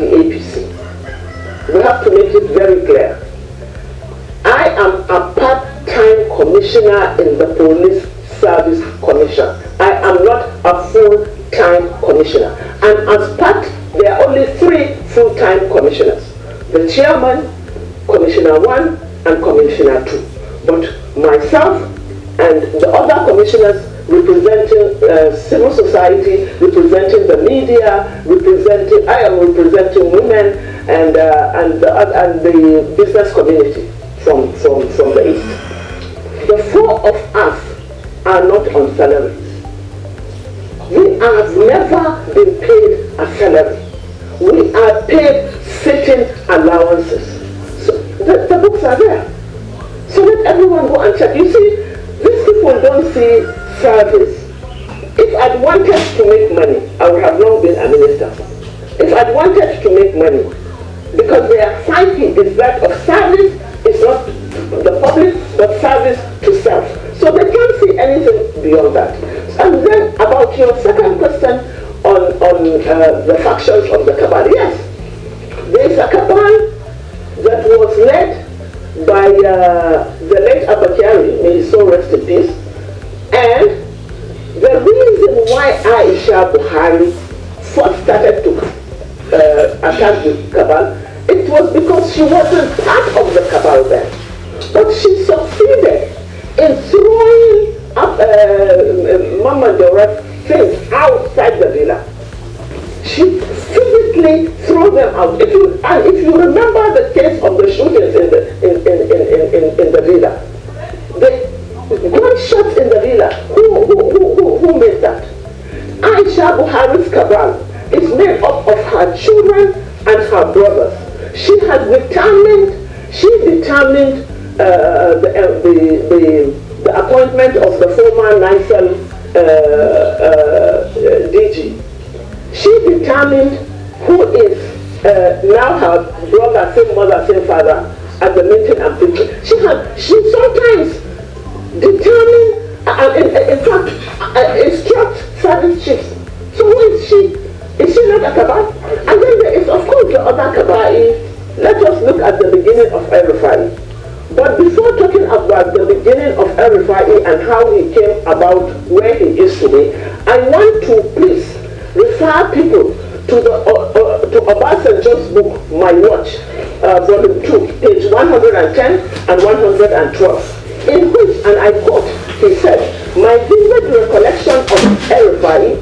party, APC. We have to make it very clear. I am a part-time commissioner in the Police Service Commission. I am not a full-time commissioner. And as part, there are only 3 full-time commissioners. The chairman, Commissioner 1, and Commissioner 2. But myself and the other commissioners representing civil society, representing the media, I am representing women and the business community from the East. The 4 of us are not on salaries. We have never been paid a salary. We are paid sitting allowances. So the books are there. So let everyone go and check. You see, these people don't see service. If I'd wanted to make money, I would have long been a minister. If I'd wanted to make money, because their psyche is that of service, it's not the public, but service to self. So they can't see anything beyond that. And then about your second question on the factions of the cabal. Yes, there is a cabal that was led by the late Abakari, may his soul rest in peace. And the reason why Aisha Buhari first started to attack the cabal, it was because she wasn't part of the cabal then. But she succeeded in throwing up Mama Dora things outside the villa. She physically threw them out. If you remember the case of the shootings in the villa, the gunshots in the villa, who made that? Aisha Buhari's cabal is made up of her children and her brothers. She determined the appointment of the former NICEL DG. She determined who is now her brother, same mother, same father at the meeting and preaching. She sometimes determined and in fact instruct service chiefs. So who is she? Is she not a cabal? And then there is of course the other cabal. Let us look at the beginning of El-Rufai. But before talking about the beginning of El-Rufai and how he came about where he is today, I want to please refer people to Obasanjo's book, My Watch, volume 2, page 110 and 112, in which, and I quote, he said, my vivid recollection of El-Rufai,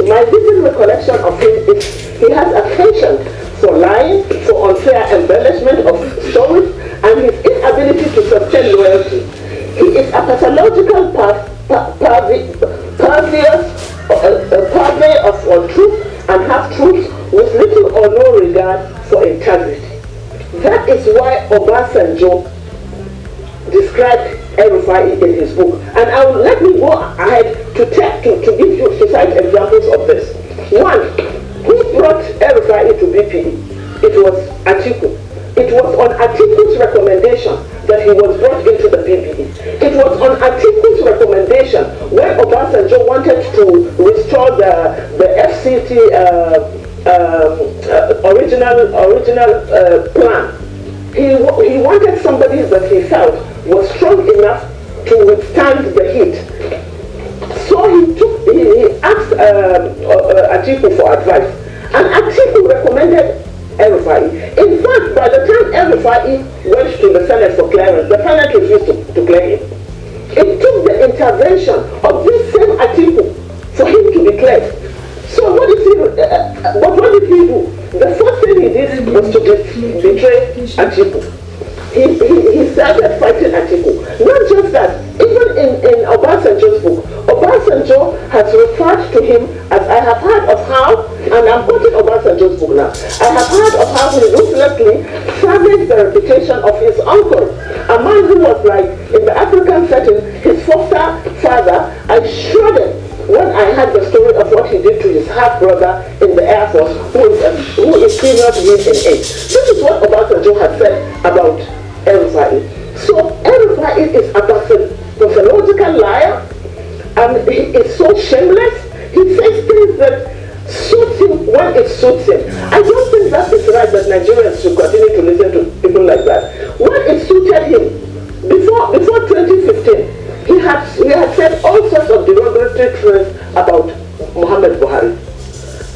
my vivid recollection of him is he has a penchant for lying, for unfair embellishment of stories, and his inability to sustain loyalty. He is a pathological purveyor of untruth and half-truths with little or no regard for integrity. That is why Obasanjo described El-Rufai in his book. And let me go ahead to give you to cite examples of this. One, who brought El-Rufai to BPE? It was Atiku. It was on Atiku's recommendation that he was brought into the PPE. It was on Atiku's recommendation when Obasanjo wanted to restore the FCT original plan. He wanted somebody that he felt was strong enough to withstand the heat. So he asked Atiku for advice, and Atiku recommended El-Rufai. In fact, by the time El-Rufai went to the Senate for clearance, the Senate refused to clear him. It took the intervention of this same Atiku for him to be cleared. So what did he do? The first thing he did was to betray Atiku. He started fighting Atiku. Not just that, even in Obasanjo's book, Obasanjo has referred to him as, I have heard of how, and I'm quoting Obasanjo's book now, I have heard of how he ruthlessly savaged the reputation of his uncle, a man who was like, in the African setting, his foster father. I shredded when I heard the story of what he did to his half-brother in the Air Force, who is senior to him in age. This is what Obasanjo has said about El-Rufai. So El-Rufai is a pathological liar, and he is so shameless. He says things that suit him when it suits him. I don't think right that Nigerians should continue to listen to people like that. When it suited him, before 2015, he had said all sorts of derogatory things about Muhammad Buhari.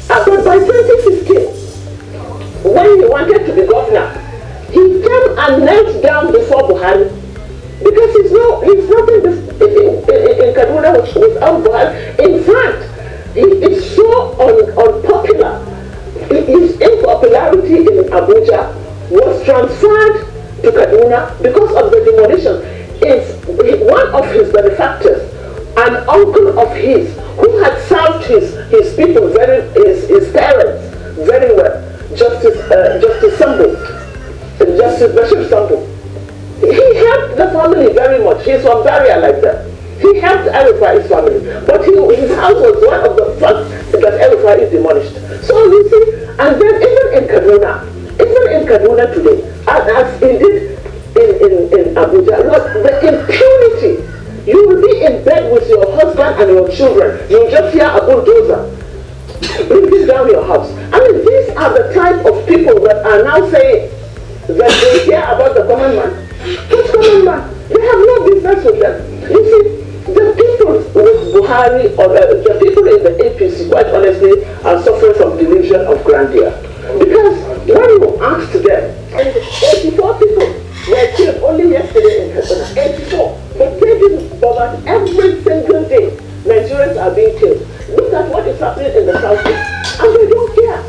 But by 2015, when he wanted to be governor, he came and knelt down before Buhari because he's nothing in Kaduna without Buhari. In fact, he is so unpopular. His unpopularity in Abuja was transferred to Kaduna because of the demolition. One of his benefactors, an uncle of his, who had served his people his parents very well, Justice Bashir Sambo. He helped the family very much. He's from Zaria like that. He helped Erifai's family, but his house was one of the first that Erifai demolished. So you see, and then even in Kaduna today, as indeed in Abuja, the impunity. You will be in bed with your husband and your children. You just hear a bulldozer bringing down your house. I mean, these are the type of people that are now saying that they care about the common man. Which common man? They have no business with them. You see, the people with Buhari, or the people in the APC, quite honestly, are suffering from delusion of grandeur. Because when you ask them, and 84 people were killed only yesterday in Kaduna, 84. But they didn't bother. Every single day, Nigerians are being killed. Look at what is happening in the southeast, and they don't care.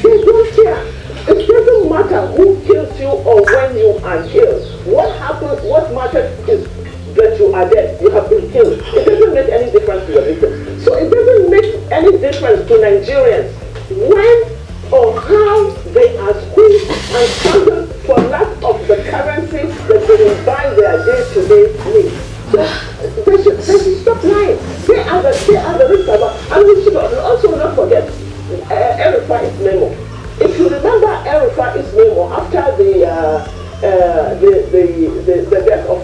They don't care. It doesn't matter who kills you or when you are killed. What happens? What matters is that you are dead. You have been killed. It doesn't make any difference to the victims. So it doesn't make any difference to Nigerians when or how they are squeezed and struggled for lack of the currency that they will buy their day-to-day needs. So they should stop lying. They are the risk about. And we should also not forget Erifai's memo. If you remember Erifai's memo after the death of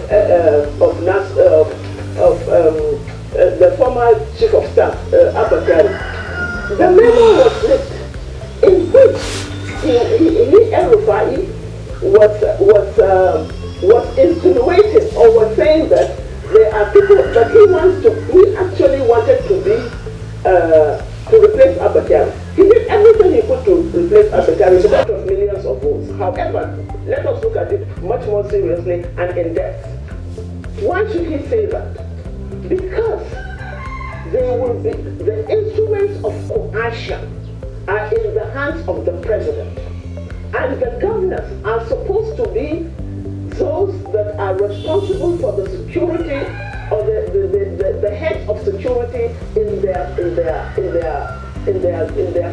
the former chief of staff Abakari, the memo was leaked, in which Erifai was insinuating or was saying that there are people that he actually wanted to replace Abakari. He did everything he could to replace Abakari because of millions of votes. However, let us look at it much more seriously and in depth. Why should he say that? Because there will be the instruments of coercion are in the hands of the president. And the governors are supposed to be those that are responsible for the security or the heads of security in their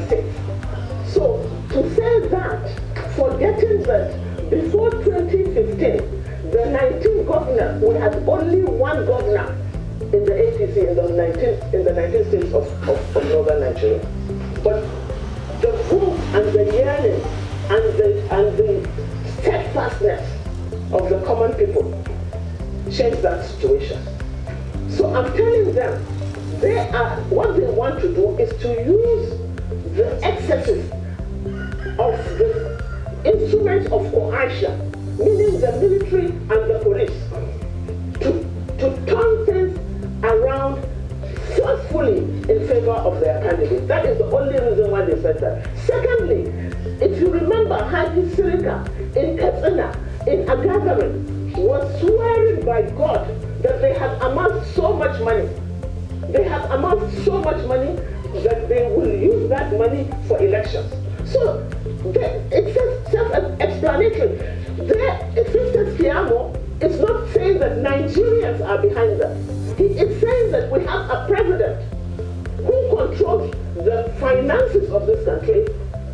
state. So to say that, forgetting that before 2015, the 19 governors, we had only one governor in the APC in the 19 states of northern Nigeria. But the hope and the yearning and the steadfastness of the common people changed that situation. So I'm telling them, what they want to do is to use the excesses of the instruments of coercion, meaning the military and the police, to turn things around forcefully in favor of their candidate. That is the only reason why they said that. Secondly, if you remember, Haji Sirika in Katsina, in a gathering, was swearing by God that they had amassed so much money. They have amassed so much money that they will use that money for elections. So it's just self-explanatory. Sister Kiamo is not saying that Nigerians are behind that. He is saying that we have a president who controls the finances of this country,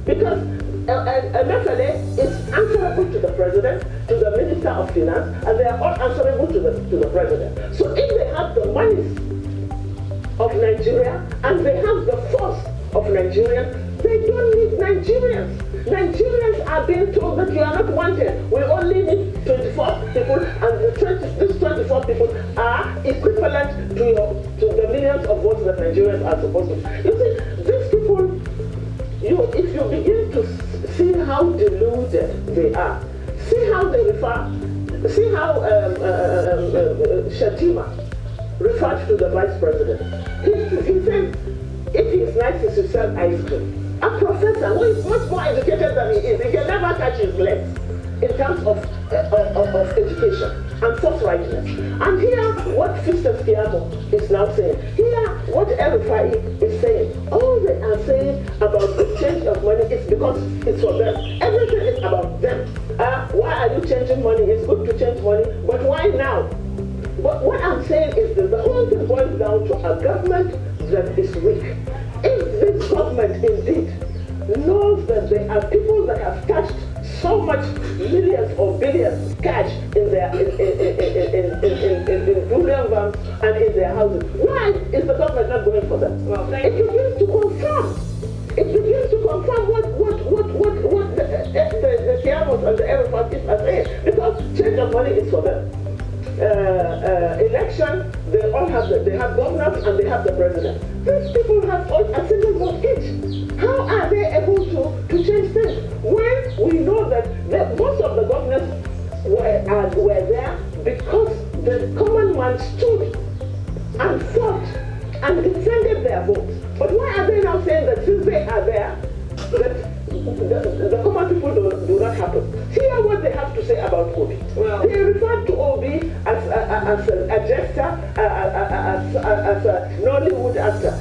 because MFLA is answerable to the president, to the Minister of Finance, and they are all answerable to the president. So if they have the money of Nigeria and they have the force of Nigeria, they don't need Nigerians. Nigerians are being told that you are not wanted. We only need 24 people, and these 24 people are equivalent to the millions of votes that Nigerians are supposed to. You see, these people, if you begin to see how deluded they are. See how they refer, see how Shatima referred to the vice president. He said, if he's nice, he should sell ice cream. A professor who is much more educated than he is, he can never catch his legs in terms of education and forthrightness. And here, what Mr. Skiamo is now saying, here, what El-Rufai is saying, all they are saying about the change of money is because it's for them. Everything is about them. Why are you changing money? It's good to change money, but why now? But what I'm saying is that the whole thing boils down to a government that is weak. If this government indeed knows that there are people that have touched so much millions or billions cash in their in bullion banks and in their houses, why is the government not going for them? Well, it begins to confirm. It begins to confirm what the Kiamos and the Aeropartists are saying, because change of money is for them. Election, they all have they have governors and they have the president. These people have a single vote each. How are they able to change things when we know that most of the governors were there because the common man stood and fought and defended their votes? But why are they now saying that since they are there, that the common people do not happen? Hear what they have to say about Obi. Well, they refer to Obi as a jester, as a Nollywood actor.